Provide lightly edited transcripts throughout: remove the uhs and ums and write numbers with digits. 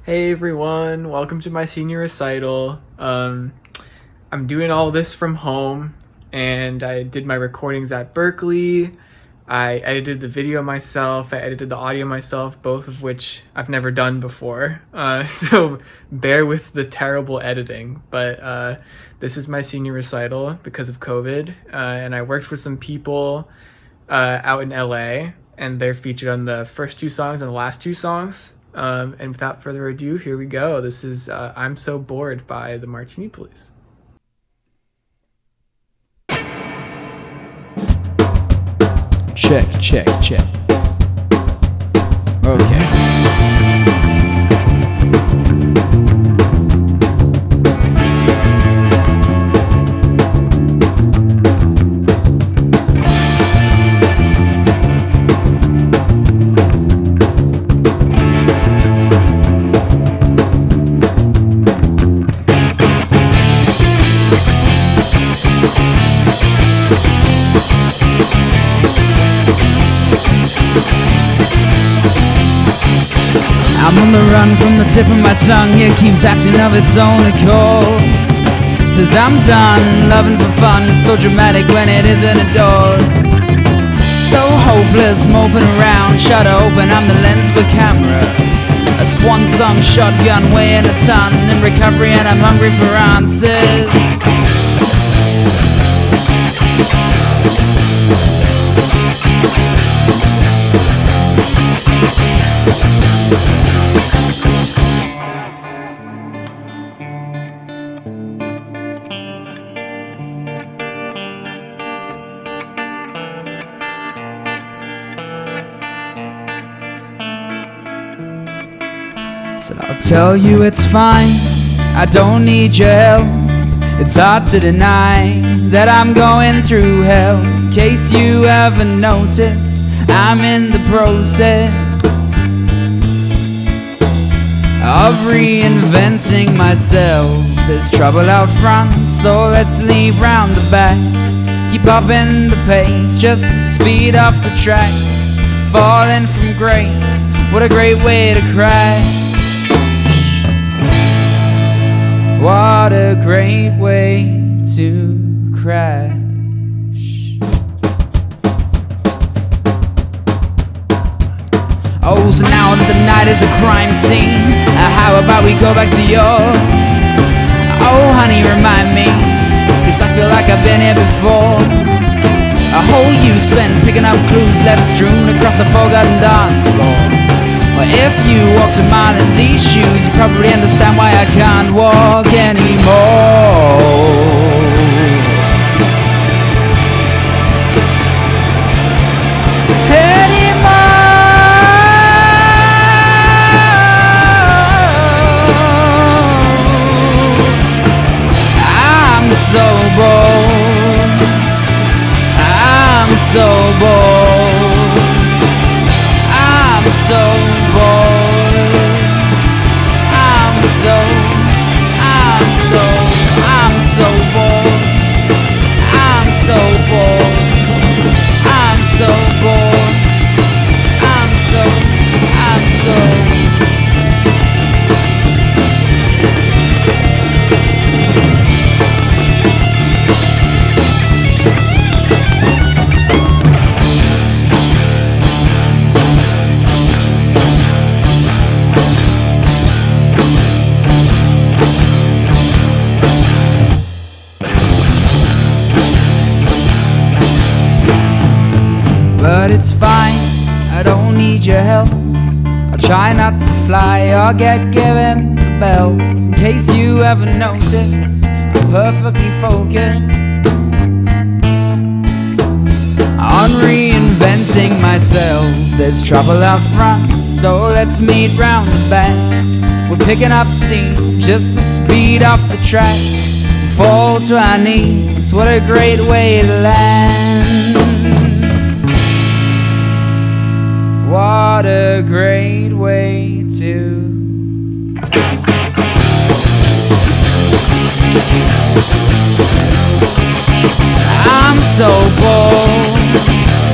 Hey everyone, welcome to my senior recital. I'm doing all this from home and I did my recordings at Berkeley. I edited the video myself, I edited the audio myself, both of which I've never done before. So bear with the terrible editing, but this is my senior recital because of COVID. And I worked with some people out in LA, and they're featured on the first two songs and the last two songs. And without further ado, here we go. This is I'm So Bored by the Martini Police. Check. Okay. I'm on the run from the tip of my tongue. It keeps acting of its own accord. Says I'm done loving for fun. It's so dramatic when it isn't adored. So hopeless, moping around. Shutter open, I'm the lens of a camera. A swan song shotgun weighing a ton. In recovery and I'm hungry for answers. Said I'll tell you it's fine, I don't need your help. It's hard to deny that I'm going through hell. In case you haven't noticed, I'm in the process of reinventing myself. There's trouble out front, so let's leave round the back. Keep up in the pace, just the speed off the tracks. Falling from grace, what a great way to crash. What a great way to crash. Oh, so now that the night is a crime scene, how about we go back to yours? Oh, honey, remind me, 'cause I feel like I've been here before. A whole youth spent picking up clues left strewn across a forgotten dance floor. Well, if you walked a mile in these shoes, you probably understand why I can't walk anymore. I'm so bored. I'm so bored. I'm so bored. I'm so bored. I'm so bored. I'm so bored. I'm so. But it's fine, I don't need your help. I'll try not to fly or get given the bells. In case you haven't noticed, I'm perfectly focused on reinventing myself. There's trouble out front, so let's meet round the back. We're picking up steam, just the speed off the tracks. We fall to our knees, what a great way to land. What a great way to. I'm so bored.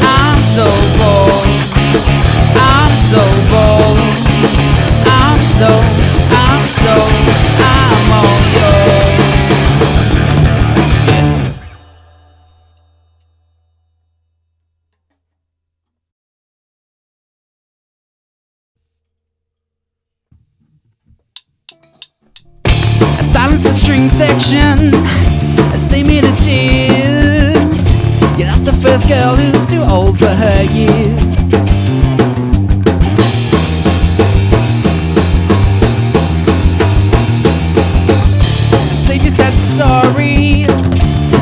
I'm so bored. I'm so bored. I'm so so I'm all yours. I silence the string section, save me the tears. You're not the first girl who's too old for her years. Save your sad stories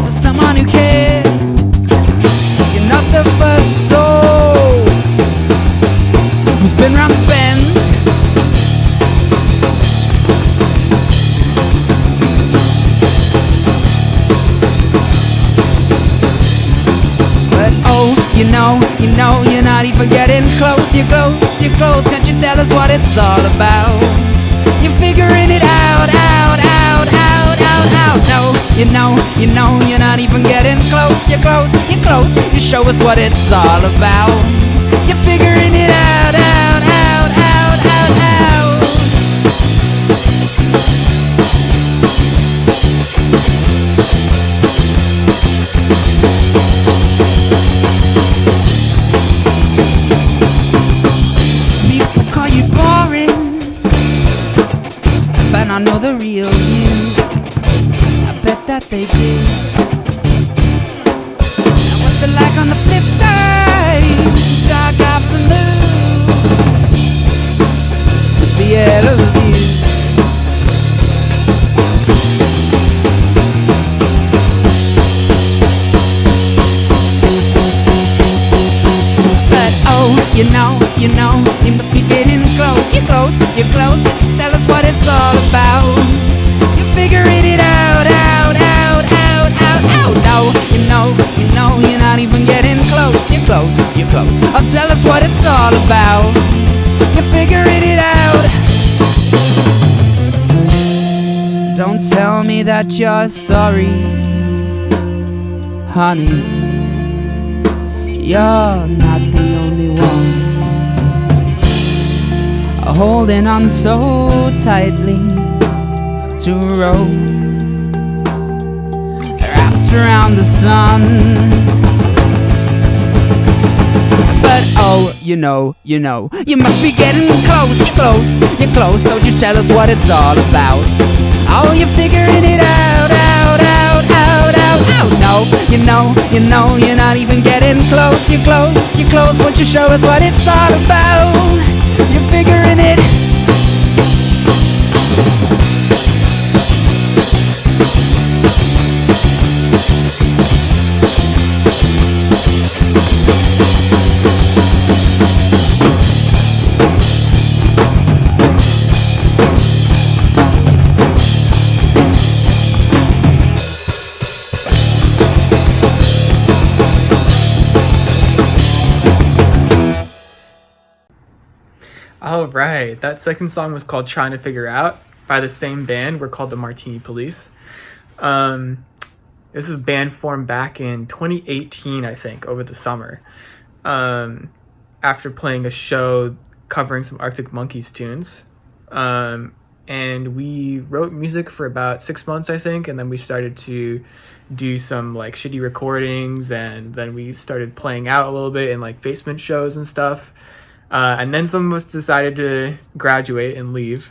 for someone who cares. You're not the first soul who's been round the bend. But oh, you know, you're not even getting close. You're close, can't you tell us what it's all about? You're figuring it out. No, you know, you're not even getting close. You're close, you show us what it's all about. You're figuring it out. People call you boring, but I know the real you. I bet that they did. Now what's it like on the flip side? Dark afternoon, must be out of view. But oh, you know, you must be getting close. You're close, just tell us what it's all about. You're figuring it out. No, you know, you're not even getting close. You're close. Oh, tell us what it's all about. You're figuring it out. Don't tell me that you're sorry, honey. You're not the only one holding on so tightly to a rope wrapped around the sun. But oh, you know, you must be getting close. You're close, so just tell us what it's all about. Oh, you're figuring it out. No, you know, you're not even getting close. You're close, won't you show us what it's all about? You're figuring it. All right, that second song was called "Trying to Figure Out" by the same band. We're called the Martini Police. This is a band formed back in 2018, I think, over the summer. After playing a show covering some Arctic Monkeys tunes. And we wrote music for about 6 months, I think, and then we started to do some like shitty recordings, and then we started playing out a little bit in like basement shows and stuff. And then some of us decided to graduate and leave,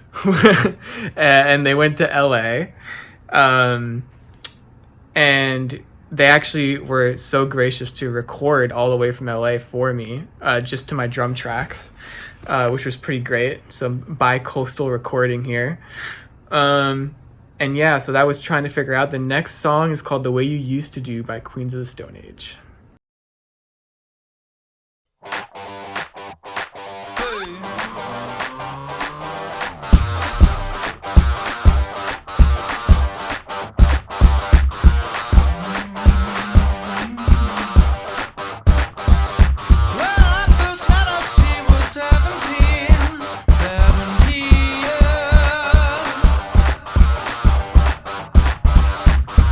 and they went to LA. And they actually were so gracious to record all the way from LA for me, just to my drum tracks, which was pretty great. Some bi-coastal recording here. And yeah, so that was Trying to Figure Out. The next song is called The Way You Used to Do by Queens of the Stone Age.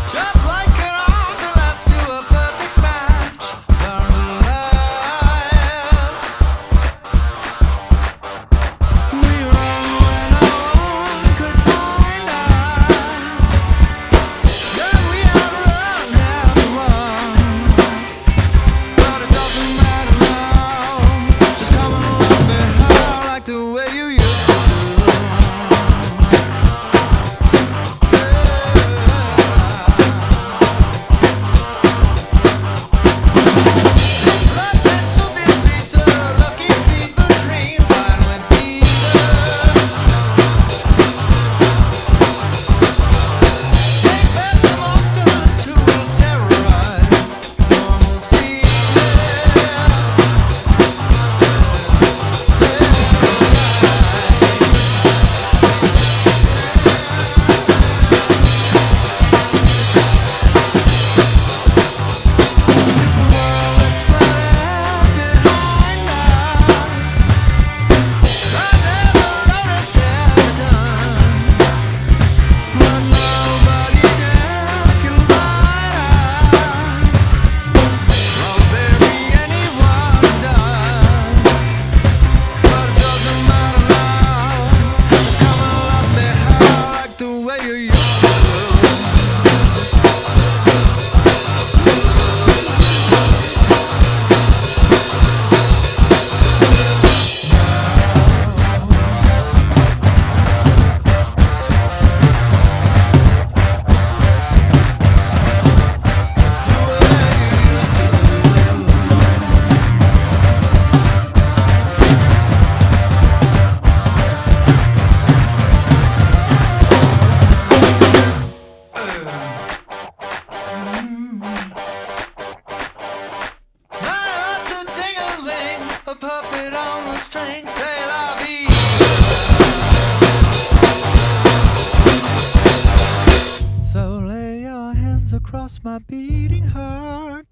Just like an ounce, let's do a perfect match. across my beating heart.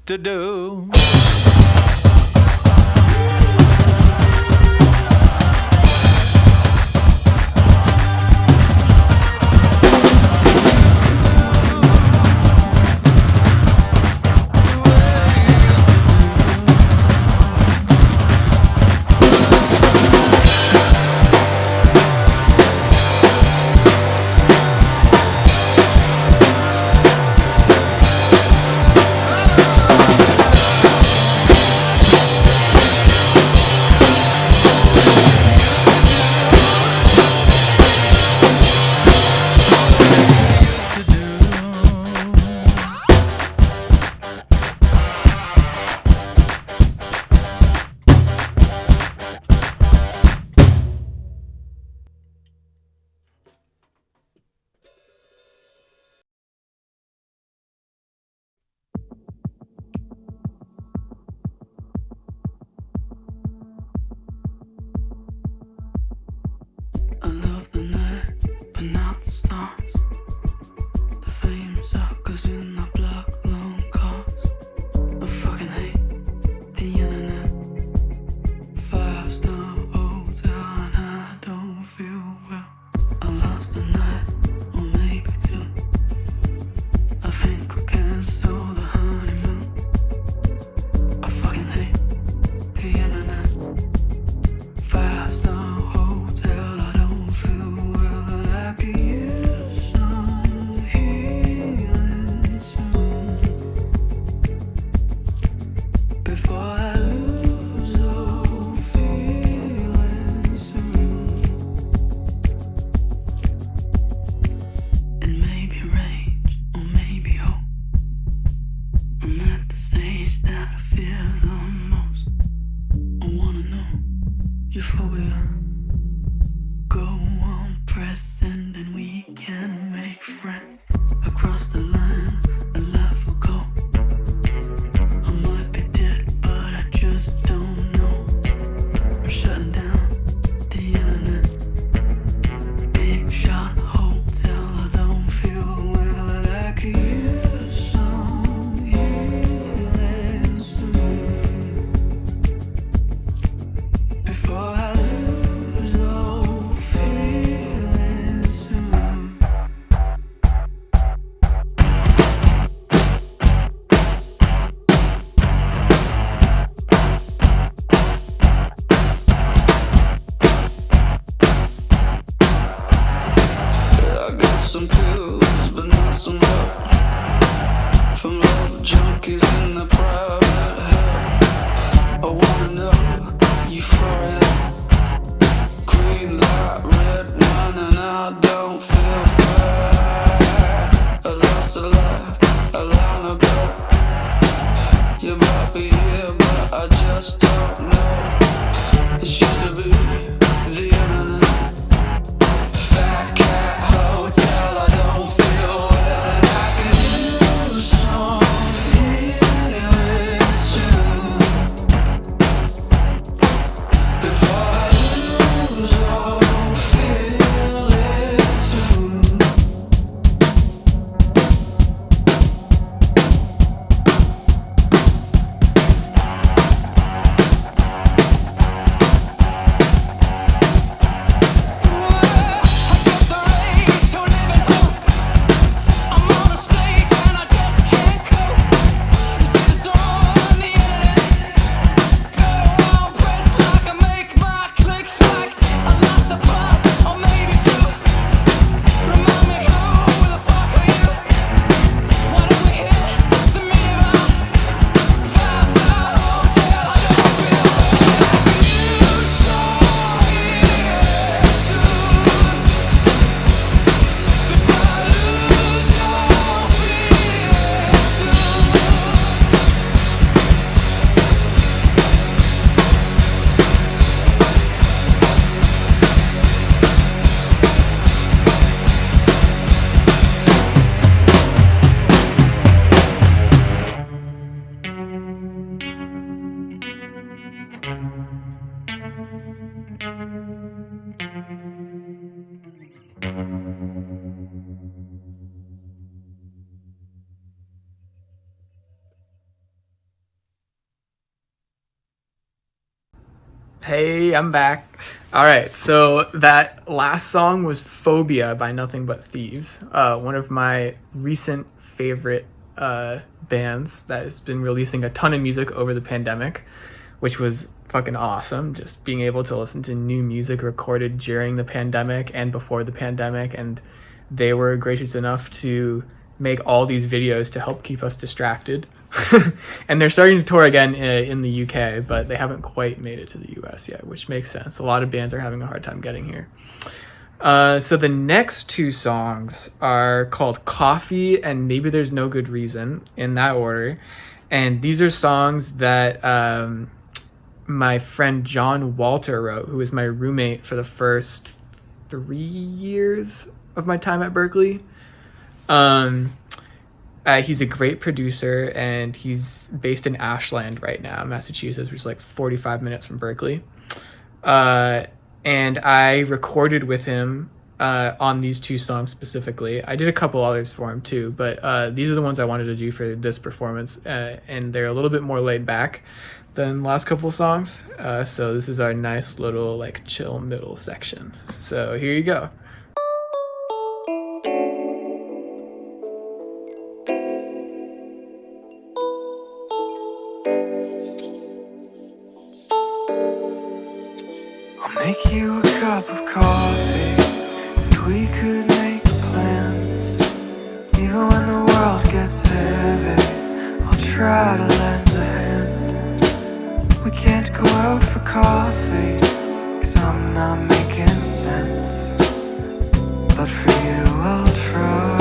To do. Hey, I'm back. All right, so that last song was Phobia by Nothing But Thieves, one of my recent favorite bands that has been releasing a ton of music over the pandemic, which was fucking awesome. Just being able to listen to new music recorded during the pandemic and before the pandemic, and they were gracious enough to make all these videos to help keep us distracted. And they're starting to tour again in the UK, but they haven't quite made it to the US yet, which makes sense. A lot of bands are having a hard time getting here. So the next two songs are called Coffee and Maybe There's No Good Reason, in that order. And these are songs that my friend John Walter wrote, who was my roommate for the first 3 years of my time at Berkeley. He's a great producer, and he's based in Ashland right now, Massachusetts, which is like 45 minutes from Berkeley. And I recorded with him on these two songs specifically. I did a couple others for him too, but these are the ones I wanted to do for this performance, and they're a little bit more laid back than last couple of songs. So this is our nice little like chill middle section. So here you go. Make you a cup of coffee, and we could make plans. Even when the world gets heavy, I'll try to lend a hand. We can't go out for coffee, 'cause I'm not making sense. But for you I'll try.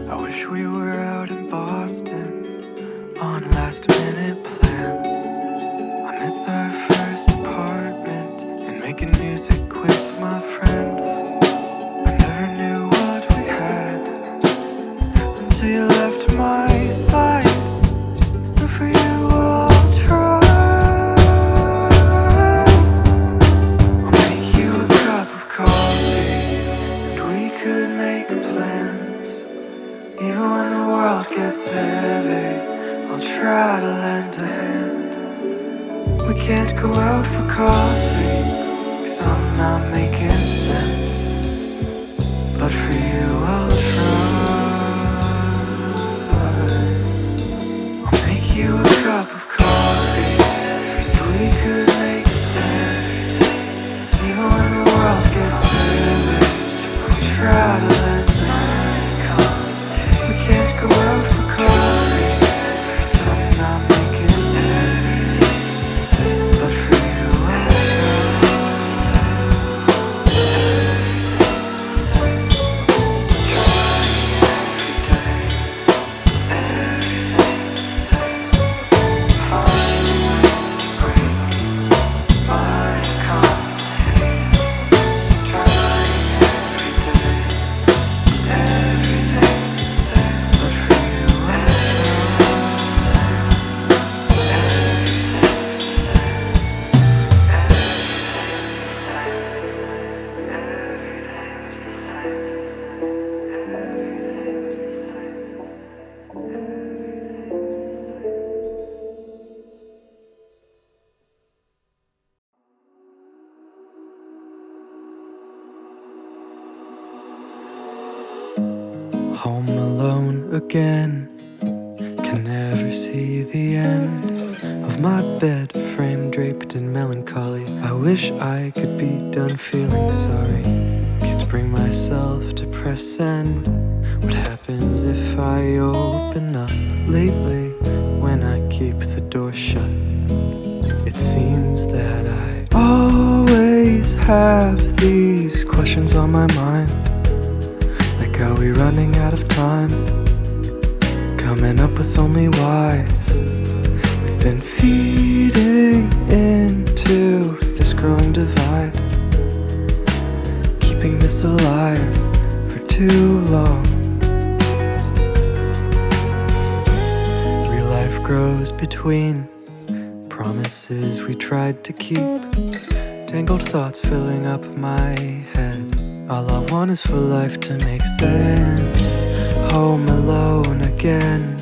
I wish we were out in Boston on last minute plans. I miss our first apartment and making music with my friends. I never knew what we had until you left my side. So for you I'll try. I'll make you a cup of coffee, and we could make plans. Even when the world gets heavy, I'll try to lend a hand. We can't go out for coffee, 'cause I'm not making sense. But for you I'll try. I'll make you a cup of coffee, and we could make plans. Even when the world gets heavy, I'll try to lend a hand. We can't go out for coffee, not making sense. But for you I'll home alone again. Can never see the end of my bed frame draped in melancholy. I wish I could be done feeling sorry. Can't bring myself to press send. What happens if I open up lately when I keep the door shut? It seems that I always have these questions on my mind. Like, are we running out of time? Coming up with only whys. We've been feeding into this growing divide, keeping this alive for too long. Real life grows between promises we tried to keep, tangled thoughts filling up my head. All I want is for life to make sense. Home alone again.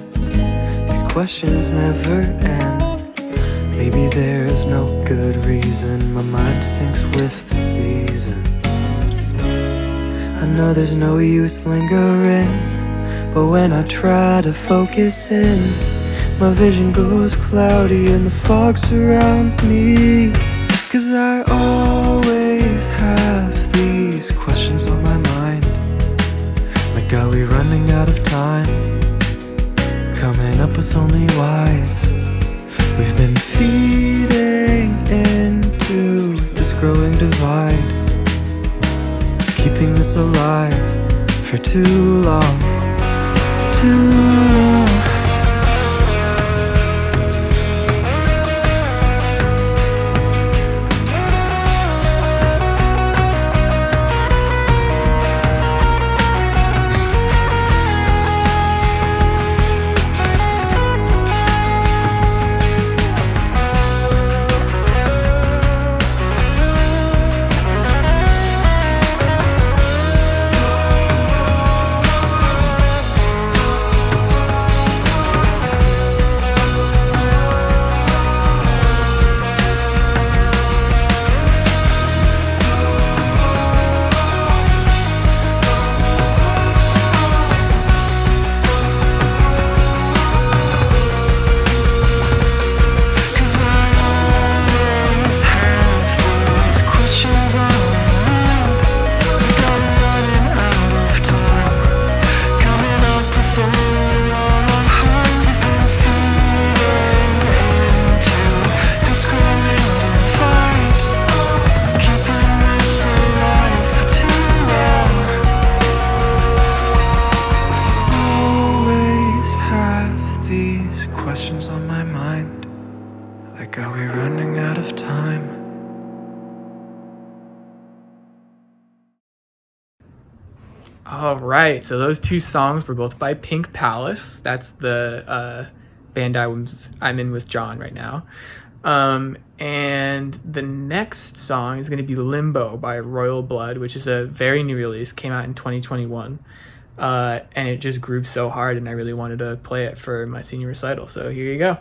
questions never end. Maybe there's no good reason my mind sinks with the seasons. I know there's no use lingering, but when I try to focus in, my vision goes cloudy and the fog surrounds me. 'Cause I always have these questions on my mind, like are we running out of time? Coming up with only whys. We've been feeding into this growing divide, keeping this alive for too long, too long. Questions on my mind, like are we running out of time? All right, so those two songs were both by Pink Palace. That's the band I'm in with John right now. And the next song is going to be Limbo by Royal Blood, which is a very new release, came out in 2021. And it just grooves so hard, and I really wanted to play it for my senior recital. So here you go.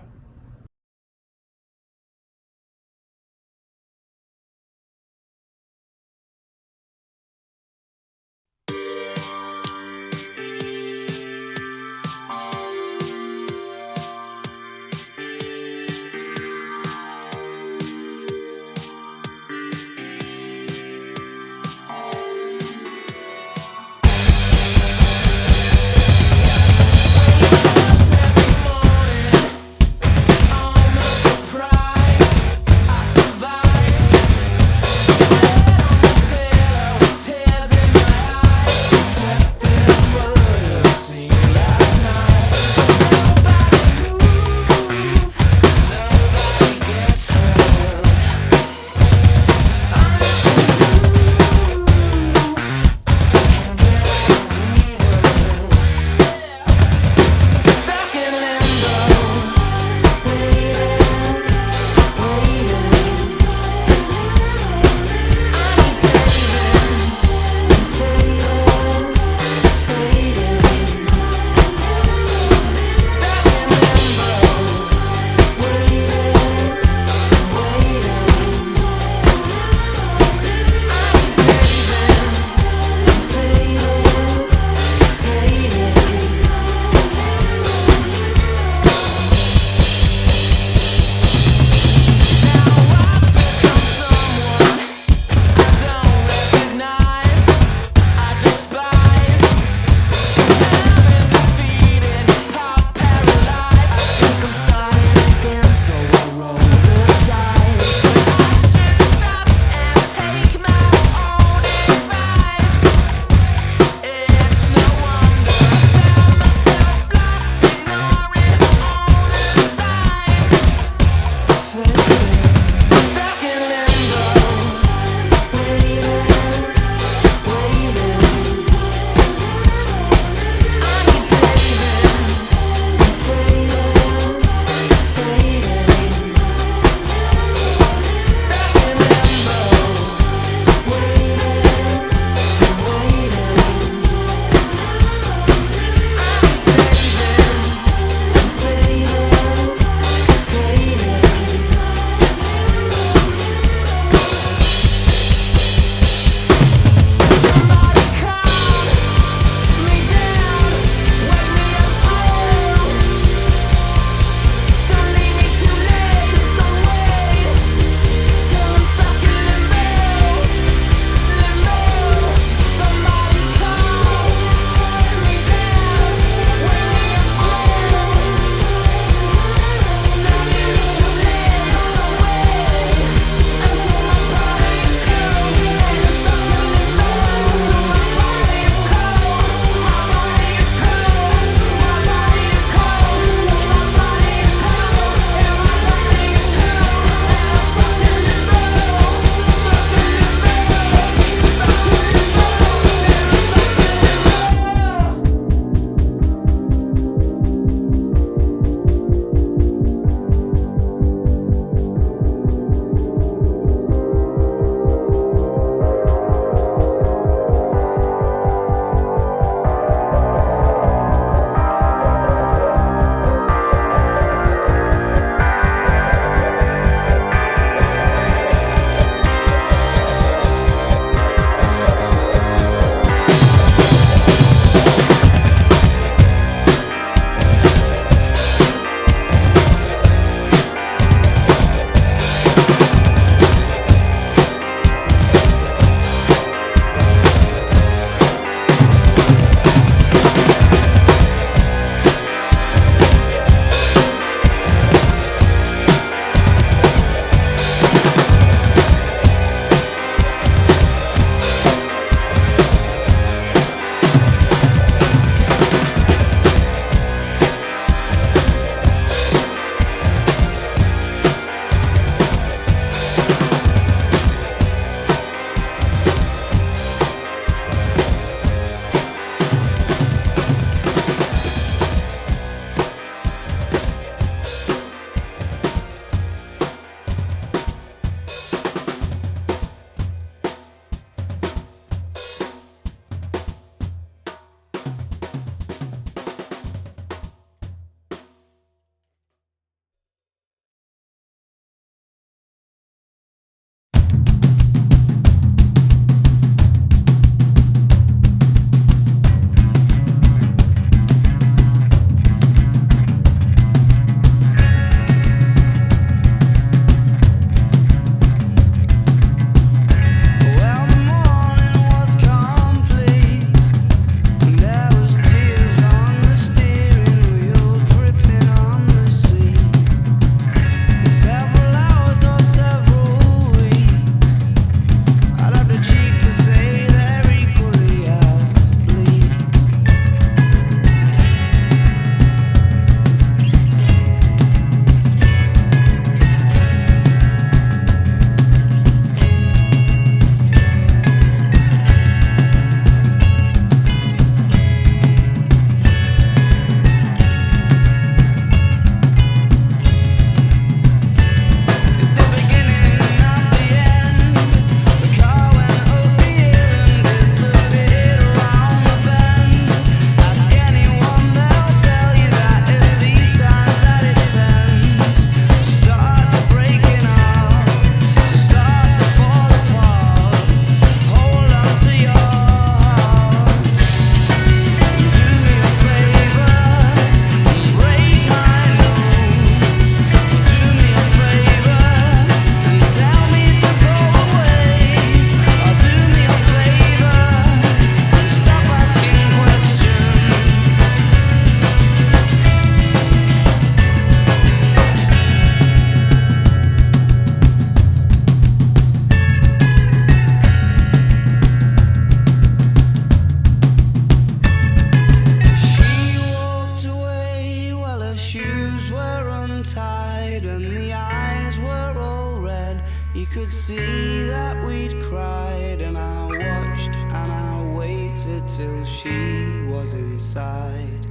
till she was inside,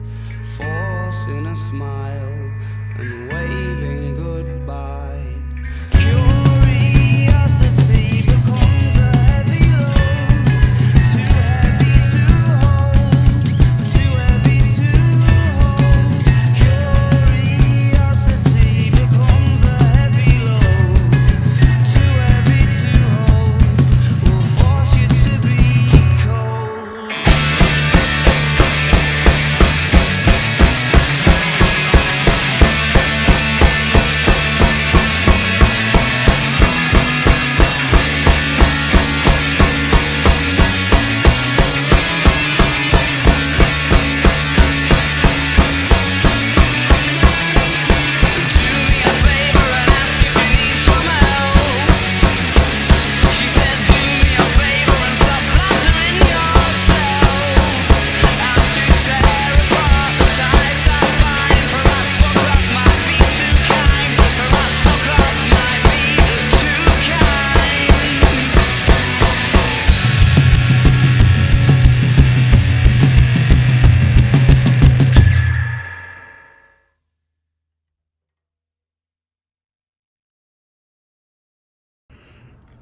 forcing a smile and waving goodbye. Curiosity becomes a heavy load, too heavy to hold, too heavy to hold. Curiosity becomes a heavy load, too heavy to hold, will force you to be cold.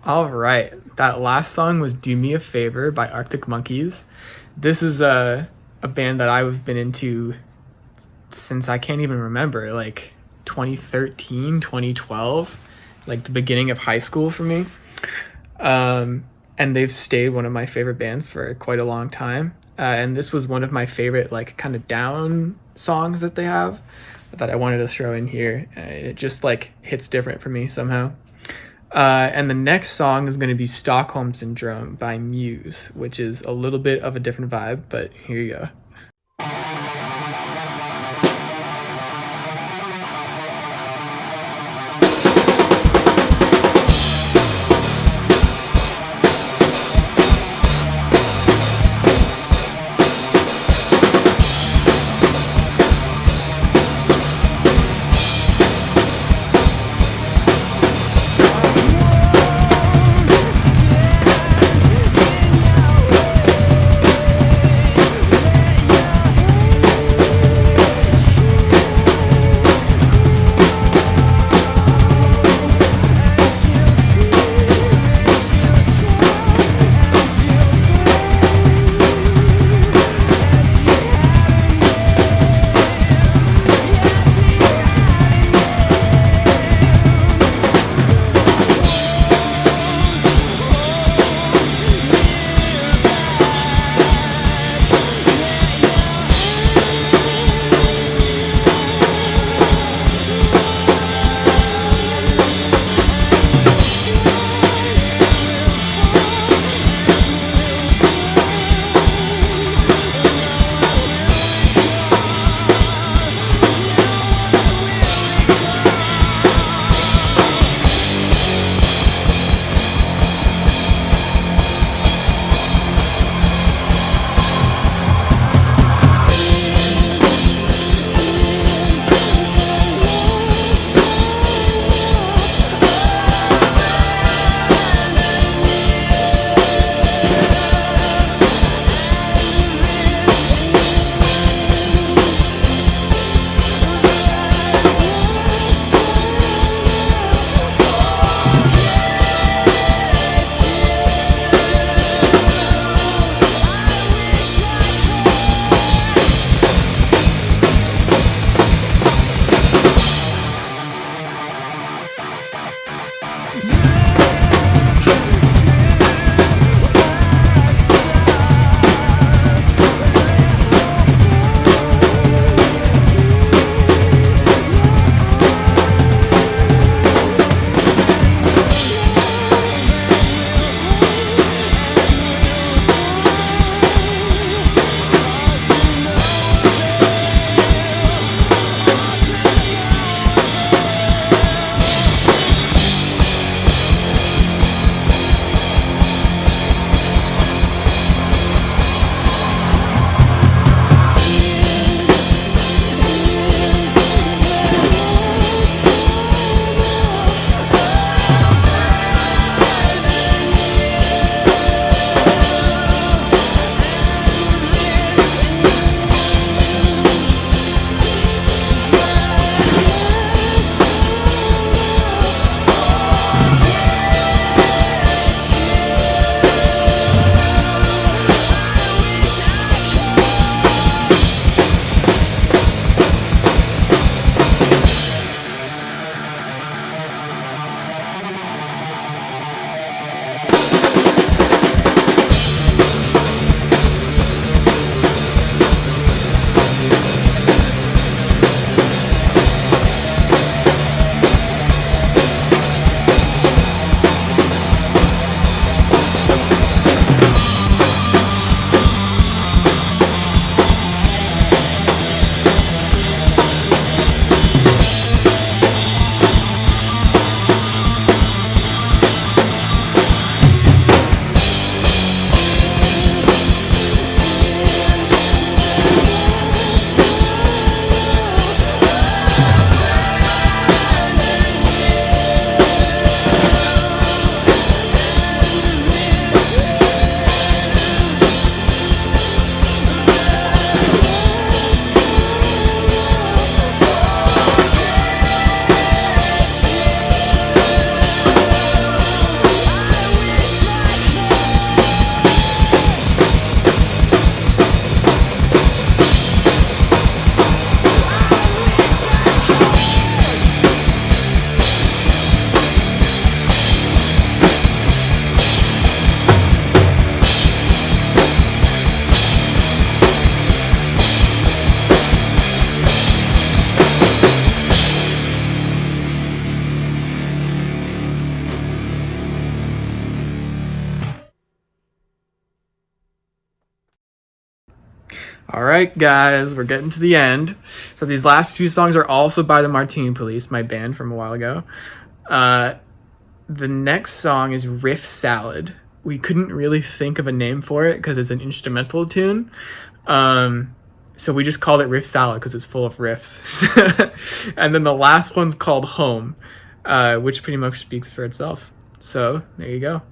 All right, that last song was "Do Me a Favor" by Arctic Monkeys. This is a band that I've been into since I can't even remember, like 2013, 2012, like the beginning of high school for me. And they've stayed one of my favorite bands for quite a long time. And this was one of my favorite, like, kind of down songs that they have that I wanted to throw in here. It just, like, hits different for me somehow. And the next song is going to be Stockholm Syndrome by Muse, which is a little bit of a different vibe, but here you go. All right, guys, we're getting to the end. So these last two songs are also by the Martini Police, my band from a while ago. The next song is Riff Salad. We couldn't really think of a name for it because it's an instrumental tune. So we just called it Riff Salad because it's full of riffs. And then the last one's called Home, which pretty much speaks for itself. So there you go.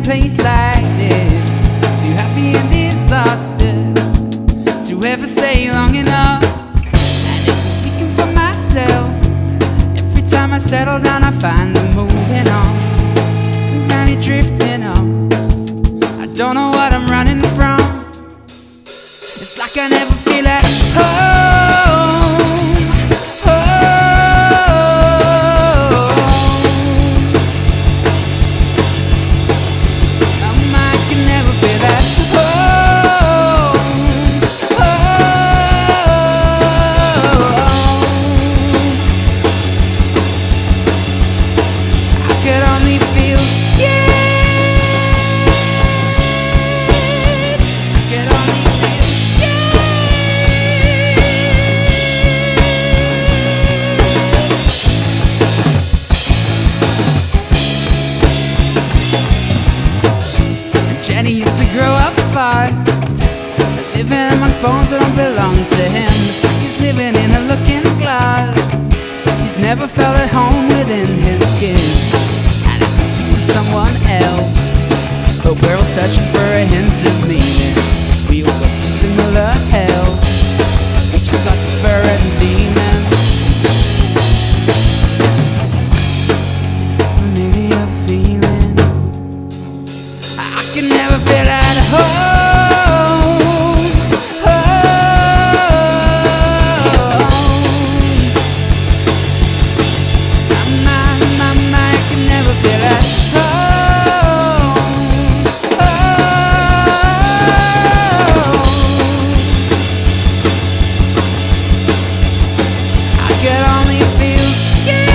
place like this. I'm too happy and exhausted to ever stay long enough. And if I'm speaking for myself, every time I settle down I find I'm moving on, I'm kind of drifting on. I don't know what I'm running from. It's like I never feel at home. Get on me, feel scared. starts to grow up fast, living amongst bones that don't belong to him. It's like he's living in a looking glass. He's never felt at home within his skin, and it must be someone else. But we're all searching for a hint of meaning. We all got similar hell. We just got the fur and demons. It's a familiar feeling. I can never feel at home. I can never feel at home. I can only feel scared.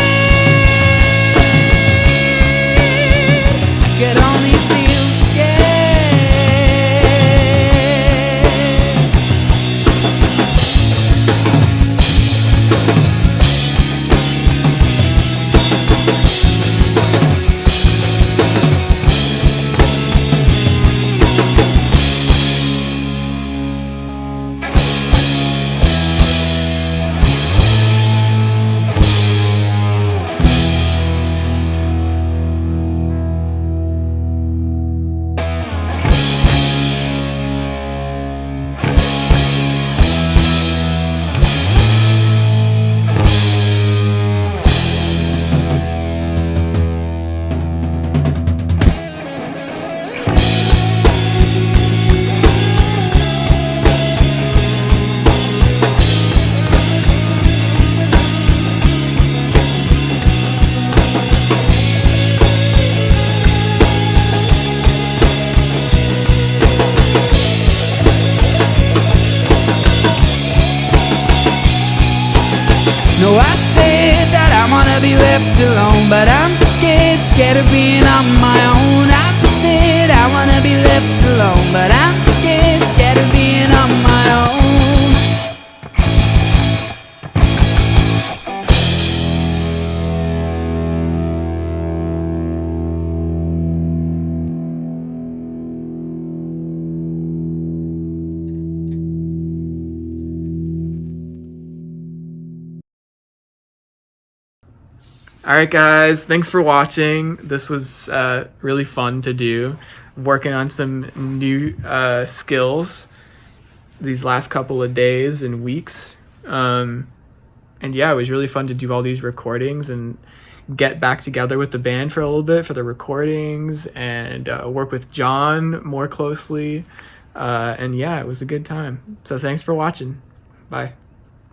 I can only feel No, I said that I wanna be left alone, but I'm scared, scared of being on my own. I said I wanna be left alone, but I'm scared, scared of being on my own. All right, guys, thanks for watching. This was really fun to do, working on some new skills these last couple of days and weeks. And yeah, it was really fun to do all these recordings and get back together with the band for a little bit for the recordings and work with John more closely. And yeah, it was a good time. So thanks for watching. Bye.